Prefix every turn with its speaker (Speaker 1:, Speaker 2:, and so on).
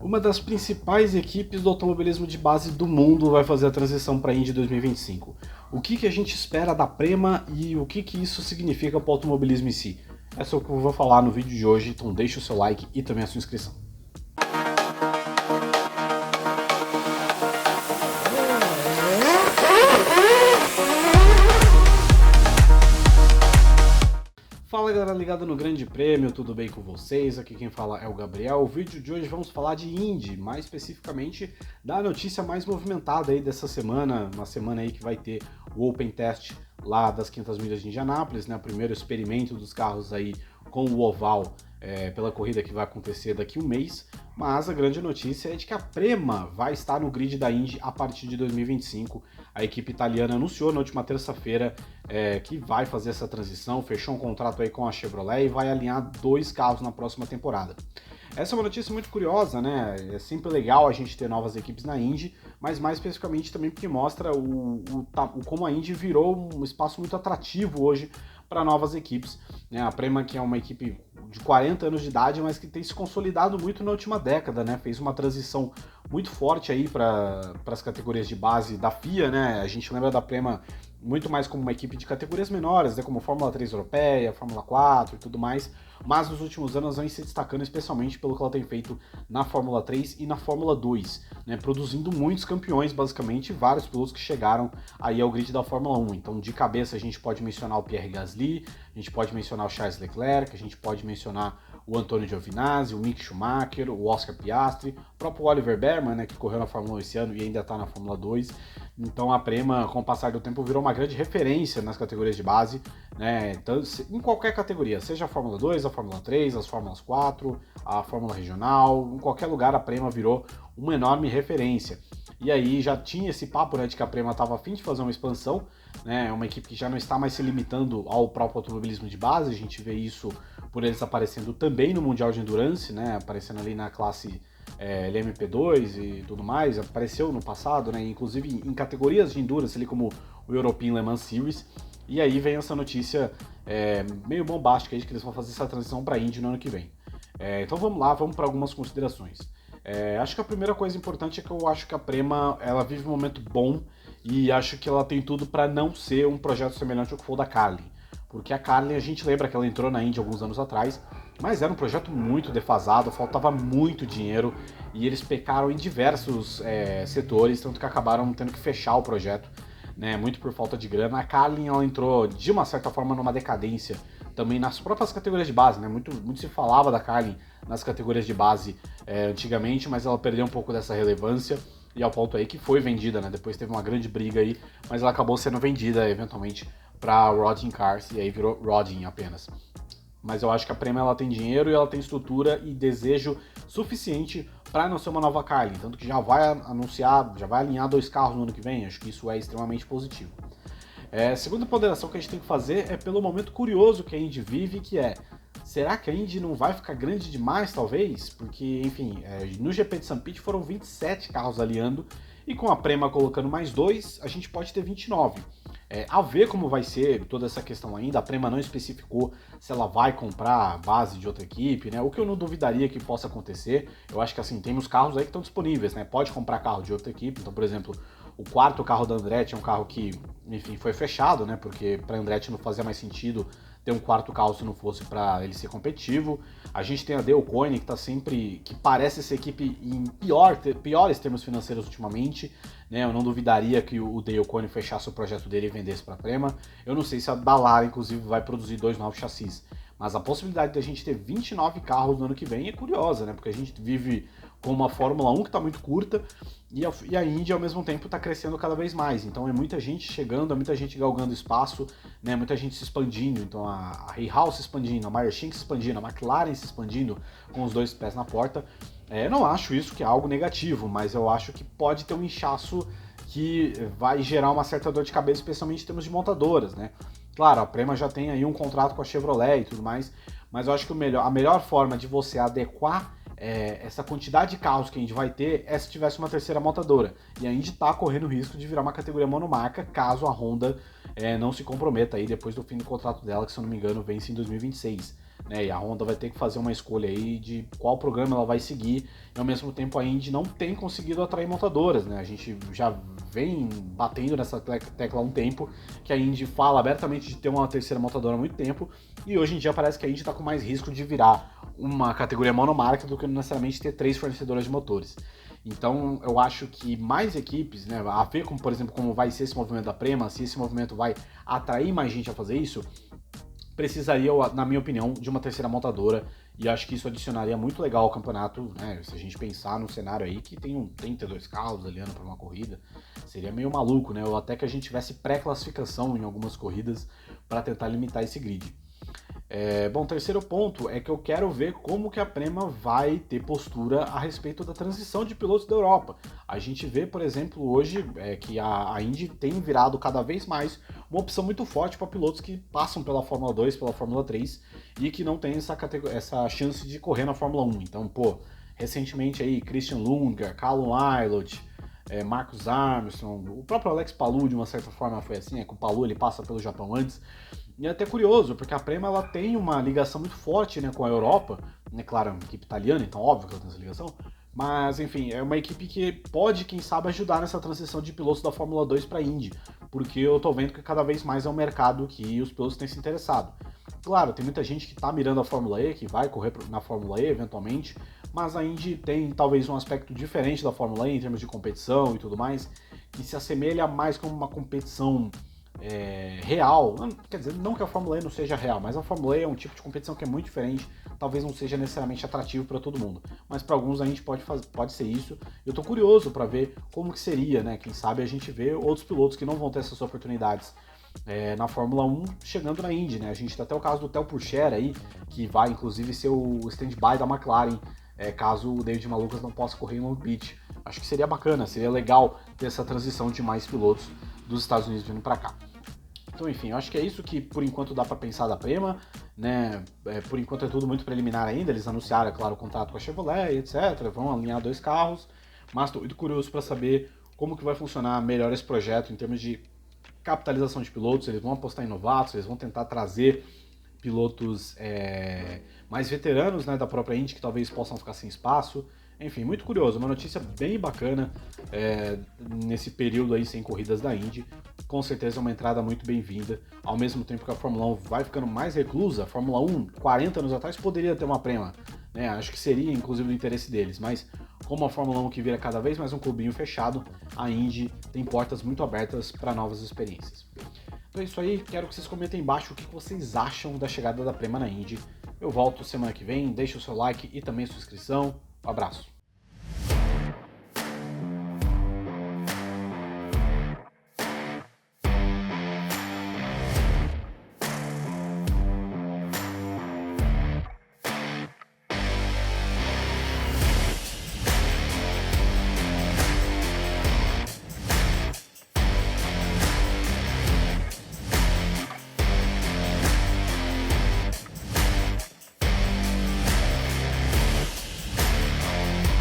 Speaker 1: Uma das principais equipes do automobilismo de base do mundo vai fazer a transição para a Indy 2025. O que a gente espera da Prema e o que isso significa para o automobilismo em si? Essa é o que eu vou falar no vídeo de hoje, então deixa o seu like e também a sua inscrição. Fala galera ligada no Grande Prêmio, tudo bem com vocês? Aqui quem fala é o Gabriel. O vídeo de hoje vamos falar de Indy, mais especificamente da notícia mais movimentada aí dessa semana, uma semana aí que vai ter o Open Test lá das 500 milhas de Indianápolis, né? O primeiro experimento dos carros aí com o oval pela corrida que vai acontecer daqui a um mês, mas a grande notícia é de que a Prema vai estar no grid da Indy a partir de 2025. A equipe italiana anunciou na última terça-feira que vai fazer essa transição, fechou um contrato aí com a Chevrolet e vai alinhar 2 carros na próxima temporada. Essa é uma notícia muito curiosa, né? É sempre legal a gente ter novas equipes na Indy, mas mais especificamente também porque mostra como a Indy virou um espaço muito atrativo hoje para novas equipes, né? A Prema, que é uma equipe de 40 anos de idade, mas que tem se consolidado muito na última década, né? Fez uma transição muito forte aí para as categorias de base da FIA, né? A gente lembra da Prema muito mais como uma equipe de categorias menores, né? Como Fórmula 3 europeia, Fórmula 4 e tudo mais, mas nos últimos anos vem se destacando especialmente pelo que ela tem feito na Fórmula 3 e na Fórmula 2, né? Produzindo muitos campeões, basicamente, vários pilotos que chegaram aí ao grid da Fórmula 1. Então, de cabeça, a gente pode mencionar o Pierre Gasly, a gente pode mencionar o Charles Leclerc, a gente pode mencionar o Antonio Giovinazzi, o Mick Schumacher, o Oscar Piastri, o próprio Oliver Bearman, né, que correu na Fórmula 1 esse ano e ainda está na Fórmula 2. Então a Prema, com o passar do tempo, virou uma grande referência nas categorias de base, né, então, em qualquer categoria, seja a Fórmula 2, a Fórmula 3, as Fórmulas 4, a Fórmula Regional, em qualquer lugar a Prema virou uma enorme referência. E aí já tinha esse papo, né, de que a Prema estava a fim de fazer uma expansão, né, uma equipe que já não está mais se limitando ao próprio automobilismo de base, a gente vê isso por eles aparecendo também no Mundial de Endurance, né, aparecendo ali na classe LMP2 e tudo mais, apareceu no passado, né, inclusive em categorias de Endurance, ali como o European Le Mans Series, e aí vem essa notícia meio bombástica aí de que eles vão fazer essa transição para a Indy no ano que vem. Então vamos lá, vamos para algumas considerações. Acho que a primeira coisa importante é que eu acho que a Prema ela vive um momento bom e acho que ela tem tudo para não ser um projeto semelhante ao que foi o da Carlin. Porque a Carlin, a gente lembra que ela entrou na Indy alguns anos atrás, mas era um projeto muito defasado, faltava muito dinheiro e eles pecaram em diversos setores, tanto que acabaram tendo que fechar o projeto, né, muito por falta de grana. A Carlin ela entrou de uma certa forma numa decadência também nas próprias categorias de base, né? Muito se falava da Carlin nas categorias de base antigamente, mas ela perdeu um pouco dessa relevância e ao ponto aí que foi vendida, né? Depois teve uma grande briga aí, mas ela acabou sendo vendida eventualmente para Rodin Cars e aí virou Rodin apenas. Mas eu acho que a Prema ela tem dinheiro e ela tem estrutura e desejo suficiente para não ser uma nova Carlin, tanto que já vai anunciar, já vai alinhar 2 carros no ano que vem, acho que isso é extremamente positivo. Segunda ponderação que a gente tem que fazer é pelo momento curioso que a Indy vive, que será que a Indy não vai ficar grande demais, talvez? Porque, enfim, no GP de St. Pete foram 27 carros alinhando, e com a Prema colocando mais 2, a gente pode ter 29. A ver como vai ser toda essa questão ainda, a Prema não especificou se ela vai comprar a base de outra equipe, né? O que eu não duvidaria que possa acontecer. Eu acho que assim, temos carros aí que estão disponíveis, né? Pode comprar carro de outra equipe, então, por exemplo, o 4º carro da Andretti é um carro que, enfim, foi fechado, né? Porque para a Andretti não fazia mais sentido ter um 4º carro se não fosse para ele ser competitivo. A gente tem a Dale Coyne, que tá sempre, que parece ser equipe em piores termos financeiros ultimamente, né? Eu não duvidaria que o Dale Coyne fechasse o projeto dele e vendesse para a Prema. Eu não sei se a Dallara, inclusive, vai produzir 2 novos chassis. Mas a possibilidade de a gente ter 29 carros no ano que vem é curiosa, né? Porque a gente vive com uma Fórmula 1 que está muito curta e a Indy, ao mesmo tempo, está crescendo cada vez mais. Então é muita gente chegando, é muita gente galgando espaço, né? Muita gente se expandindo. Então a Hayhouse se expandindo, a Meyer Shank se expandindo, a McLaren se expandindo com os 2 pés na porta. Eu não acho isso que é algo negativo, mas eu acho que pode ter um inchaço que vai gerar uma certa dor de cabeça, especialmente em termos de montadoras, né? Claro, a Prema já tem aí um contrato com a Chevrolet e tudo mais, mas eu acho que a melhor forma de você adequar essa quantidade de carros que a gente vai ter é se tivesse uma terceira montadora. E a Indy está correndo o risco de virar uma categoria monomarca caso a Honda não se comprometa aí depois do fim do contrato dela, que se eu não me engano vence em 2026. né? E a Honda vai ter que fazer uma escolha aí de qual programa ela vai seguir, e ao mesmo tempo a Indy não tem conseguido atrair montadoras, né? A gente já vem batendo nessa tecla há um tempo, que a Indy fala abertamente de ter uma terceira montadora há muito tempo, e hoje em dia parece que a Indy está com mais risco de virar uma categoria monomarca do que necessariamente ter 3 fornecedoras de motores. Então eu acho que mais equipes, né, a ver como, por exemplo, como vai ser esse movimento da Prema, se esse movimento vai atrair mais gente a fazer isso, precisaria, na minha opinião, de uma terceira montadora, e acho que isso adicionaria muito legal ao campeonato, né? Se a gente pensar no cenário aí que tem 32 carros ali para uma corrida, seria meio maluco, né? Ou até que a gente tivesse pré-classificação em algumas corridas para tentar limitar esse grid. Bom, terceiro ponto é que eu quero ver como que a Prema vai ter postura a respeito da transição de pilotos da Europa. A gente vê, por exemplo, hoje que a Indy tem virado cada vez mais uma opção muito forte para pilotos que passam pela Fórmula 2, pela Fórmula 3 e que não tem essa chance de correr na Fórmula 1. Então, recentemente aí Christian Lundgaard, Callum Ilott, Marcus Armstrong, o próprio Alex Palou de uma certa forma foi assim, que o Palou ele passa pelo Japão antes. E é até curioso, porque a Prema ela tem uma ligação muito forte, né, com a Europa, né, claro, é uma equipe italiana, então óbvio que ela tem essa ligação, mas enfim, é uma equipe que pode, quem sabe, ajudar nessa transição de pilotos da Fórmula 2 para a Indy, porque eu tô vendo que cada vez mais é um mercado que os pilotos têm se interessado. Claro, tem muita gente que tá mirando a Fórmula E, que vai correr na Fórmula E eventualmente, mas a Indy tem talvez um aspecto diferente da Fórmula E em termos de competição e tudo mais, que se assemelha mais como uma competição real. Quer dizer, não que a Fórmula E não seja real, mas a Fórmula E é um tipo de competição que é muito diferente, talvez não seja necessariamente atrativo para todo mundo, mas para alguns a gente pode ser isso. Eu tô curioso para ver como que seria, né? Quem sabe a gente vê outros pilotos que não vão ter essas oportunidades na Fórmula 1 chegando na Indy, né? A gente tem até o caso do Theo Pourchaire aí, que vai inclusive ser o stand-by da McLaren, caso o David Malukas não possa correr em Long Beach. Acho que seria bacana, seria legal ter essa transição de mais pilotos dos Estados Unidos vindo para cá. Então, enfim, eu acho que é isso que por enquanto dá para pensar da Prema, né? Por enquanto é tudo muito preliminar ainda. Eles anunciaram, é claro, o contrato com a Chevrolet, etc. Vão alinhar 2 carros, mas estou muito curioso para saber como que vai funcionar melhor esse projeto em termos de capitalização de pilotos. Eles vão apostar em novatos, eles vão tentar trazer pilotos mais veteranos, né, da própria Indy que talvez possam ficar sem espaço. Enfim, muito curioso, uma notícia bem bacana nesse período aí sem corridas da Indy. Com certeza é uma entrada muito bem-vinda, ao mesmo tempo que a Fórmula 1 vai ficando mais reclusa. A Fórmula 1, 40 anos atrás, poderia ter uma Prema, né? Acho que seria inclusive do interesse deles, mas como a Fórmula 1 que vira cada vez mais um clubinho fechado, a Indy tem portas muito abertas para novas experiências. Então é isso aí, quero que vocês comentem embaixo o que vocês acham da chegada da Prema na Indy. Eu volto semana que vem, deixe o seu like e também a sua inscrição. Um abraço.